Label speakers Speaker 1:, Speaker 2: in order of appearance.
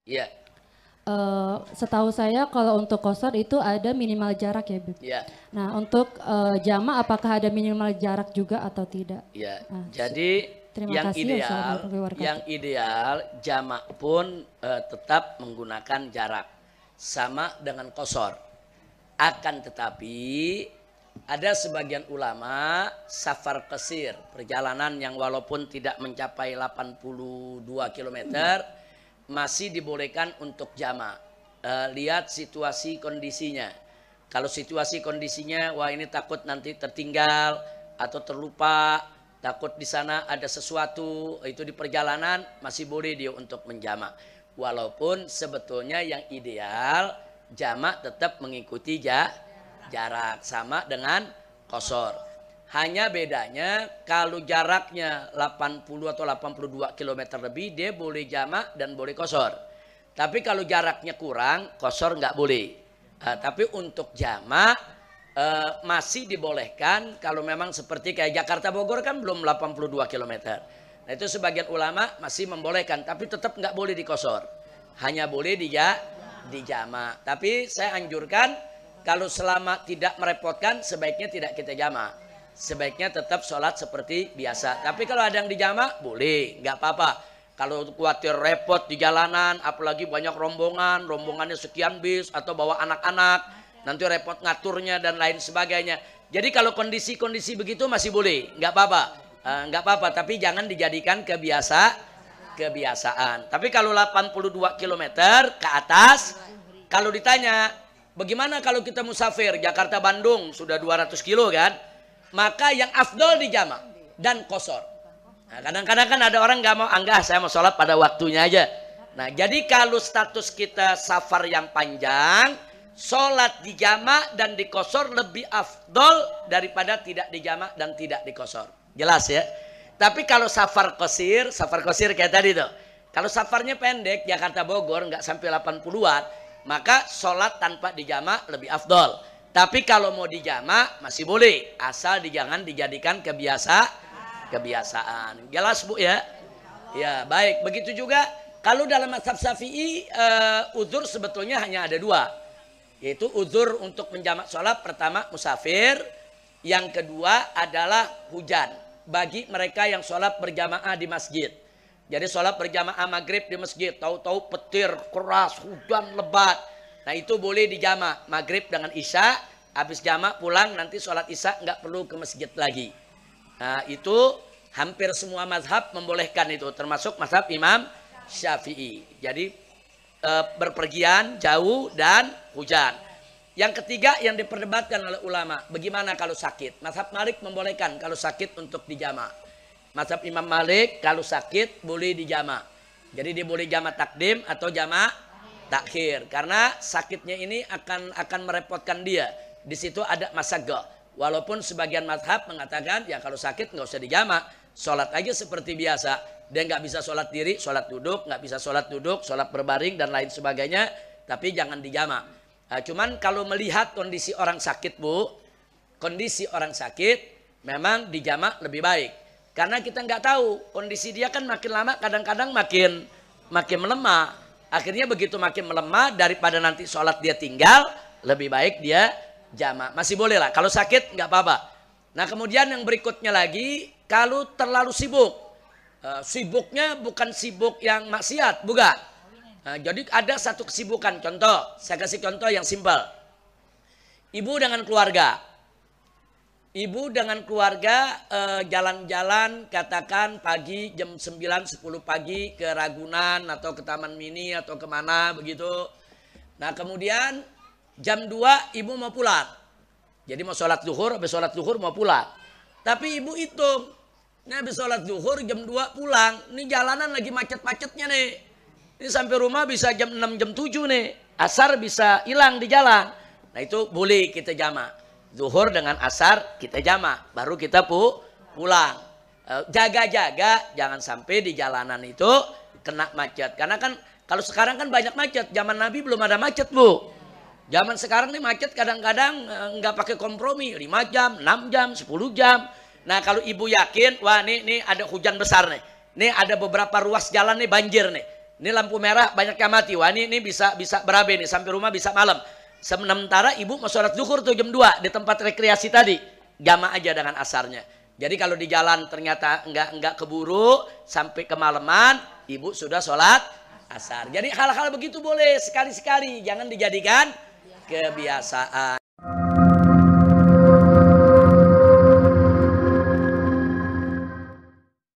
Speaker 1: Iya.
Speaker 2: Setahu saya kalau untuk qashar itu ada minimal jarak ya, Bib.
Speaker 1: Iya.
Speaker 2: Nah, untuk jama' apakah ada minimal jarak juga atau tidak?
Speaker 1: Ya,
Speaker 2: Nah,
Speaker 1: jadi
Speaker 2: terima kasih. Wassalamualaikum warahmatullahi
Speaker 1: yang
Speaker 2: wabarakatuh.
Speaker 1: ideal jamak pun tetap menggunakan jarak sama dengan qashar. Akan tetapi ada sebagian ulama safar qasir, perjalanan yang walaupun tidak mencapai 82 kilometer masih dibolehkan untuk jamak. Lihat situasi kondisinya. Kalau situasi kondisinya, wah ini takut nanti tertinggal atau terlupa, takut di sana ada sesuatu, itu di perjalanan masih boleh dia untuk menjamak. Walaupun sebetulnya yang ideal jamak tetap mengikuti jarak sama dengan qashar. Hanya bedanya kalau jaraknya 80 atau 82 km lebih dia boleh jamak dan boleh qashar. Tapi kalau jaraknya kurang qashar nggak boleh. Tapi untuk jamak masih dibolehkan kalau memang seperti kayak Jakarta Bogor kan belum 82 km. Nah itu sebagian ulama masih membolehkan tapi tetap nggak boleh di qashar. Hanya boleh di jamak. Tapi saya anjurkan kalau selama tidak merepotkan sebaiknya tidak kita jamak. Sebaiknya tetap sholat seperti biasa. Tapi kalau ada yang dijamak boleh, nggak apa-apa. Kalau khawatir repot di jalanan, apalagi banyak rombongan, rombongannya sekian bis atau bawa anak-anak, nanti repot ngaturnya dan lain sebagainya. Jadi kalau kondisi-kondisi begitu masih boleh, nggak apa-apa, nggak apa-apa. Tapi jangan dijadikan kebiasaan. Tapi kalau 82 km ke atas, kalau ditanya, bagaimana kalau kita musafir Jakarta Bandung sudah 200 kilo kan? Maka yang afdol di jamak dan qashar. Nah, kadang-kadang kan ada orang nggak mau, enggak saya mau sholat pada waktunya aja. Nah jadi kalau status kita safar yang panjang, sholat di jamak dan di qashar lebih afdol daripada tidak di jamak dan tidak di qashar. Jelas ya. Tapi kalau safar qasir kayak tadi tuh. Kalau safarnya pendek Jakarta Bogor nggak sampai 80-an, maka sholat tanpa di jamak lebih afdol. Tapi kalau mau dijamak masih boleh, asal jangan dijadikan kebiasaan. Jelas Bu ya? Ya baik. Begitu juga kalau dalam mazhab Syafi'i uzur sebetulnya hanya ada dua, yaitu uzur untuk menjamak sholat. Pertama musafir, yang kedua adalah hujan bagi mereka yang sholat berjamaah di masjid. Jadi sholat berjamaah maghrib di masjid, tahu-tahu petir keras, hujan lebat. Nah itu boleh dijamak maghrib dengan isya, habis jamak pulang nanti sholat isya nggak perlu ke masjid lagi. Nah itu hampir semua mazhab membolehkan itu, termasuk mazhab Imam Syafi'i. Jadi berpergian jauh dan hujan. Yang ketiga yang diperdebatkan oleh ulama, bagaimana kalau sakit? Mazhab Malik membolehkan kalau sakit untuk dijamak. Mazhab Imam Malik kalau sakit boleh dijamak. Jadi dia boleh jamak takdim atau jamak takhir, karena sakitnya ini akan merepotkan dia. Di situ ada masaggah. Walaupun sebagian mazhab mengatakan ya kalau sakit nggak usah dijamak, sholat aja seperti biasa. Dia nggak bisa sholat diri, sholat duduk, nggak bisa sholat duduk, sholat berbaring dan lain sebagainya. Tapi jangan dijamak. Nah, cuman kalau melihat kondisi orang sakit Bu, kondisi orang sakit memang dijamak lebih baik. Karena kita nggak tahu kondisi dia kan makin lama kadang-kadang makin melemah. Akhirnya begitu makin melemah, daripada nanti sholat dia tinggal, lebih baik dia jamak. Masih boleh lah, kalau sakit nggak apa-apa. Nah kemudian yang berikutnya lagi, kalau terlalu sibuk. Sibuknya bukan sibuk yang maksiat, bukan. Nah, jadi ada satu kesibukan, contoh, saya kasih contoh yang simpel. Ibu dengan keluarga. Ibu dengan keluarga jalan-jalan katakan pagi jam 9-10 pagi ke Ragunan atau ke Taman Mini atau kemana begitu. Nah kemudian jam 2 ibu mau pulang. Jadi mau sholat zuhur, habis sholat zuhur mau pulang. Tapi ibu hitung, ini habis sholat zuhur jam 2 pulang. Ini jalanan lagi macet-macetnya nih. Ini sampai rumah bisa jam 6, jam 7 nih. Asar bisa hilang di jalan. Nah itu boleh kita jamak. Zuhur dengan asar kita jamak, baru kita pulang. Jaga-jaga jangan sampai di jalanan itu kena macet. Karena kan kalau sekarang kan banyak macet. Zaman Nabi belum ada macet Bu. Zaman sekarang nih macet kadang-kadang nggak pakai kompromi, 5 jam, 6 jam, 10 jam. Nah kalau ibu yakin, wah nih ada hujan besar nih. Nih ada beberapa ruas jalan nih banjir nih. Ini lampu merah banyak yang mati. Wah ini bisa berabe nih sampai rumah bisa malam. Sementara ibu mau sholat zuhur tuh jam 2 di tempat rekreasi tadi. Jama aja dengan asarnya. Jadi kalau di jalan ternyata enggak keburu sampai kemalaman, ibu sudah sholat asar. Jadi hal-hal begitu boleh sekali-sekali, jangan dijadikan kebiasaan.